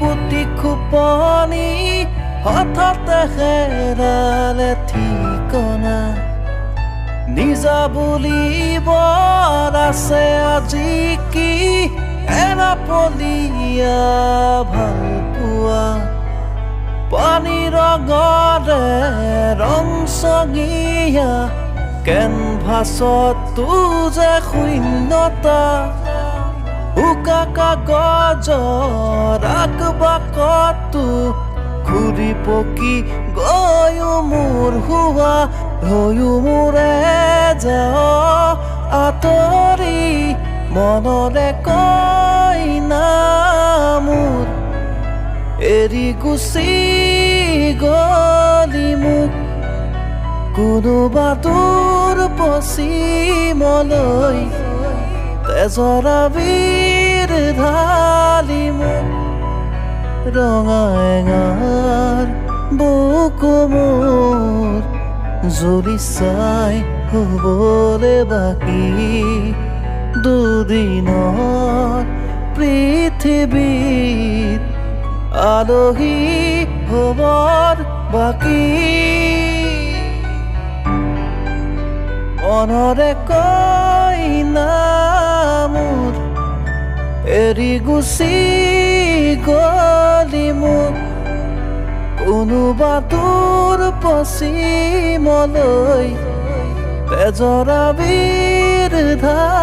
কোটি খোপনি হঠাতে হেৰালে ঠিকনা নিজা বুলিব আছে আজি কি এৰা পলিয়া ভাল পোৱা পানী ৰঙৰে ৰং চঙীয়া কেনভাছত তুজে শূন্যতা উকা কাগজৰ আগবাকতো ঘূৰি পকি গৈও মোৰ হোৱা হৈও মোৰে যাওঁ আঁতৰি মনৰে কইনা মোৰ এৰি গুচি গলি মোক কোনোবা দূৰ পশ্চিমলৈ তেজৰ আবিৰ ঢালি মোক ৰঙা এঙাৰ বুকু মোৰ জ্বলি চাই হ'বলে বাকী দুদিনৰ পৃথিৱীত আলহী হ'বৰ বাকী মনৰে কইনা মোৰ এৰি গুচি গলি মোক কোনোবা দূৰ পশ্চিমলৈ তেজৰ আবিৰ ঢালি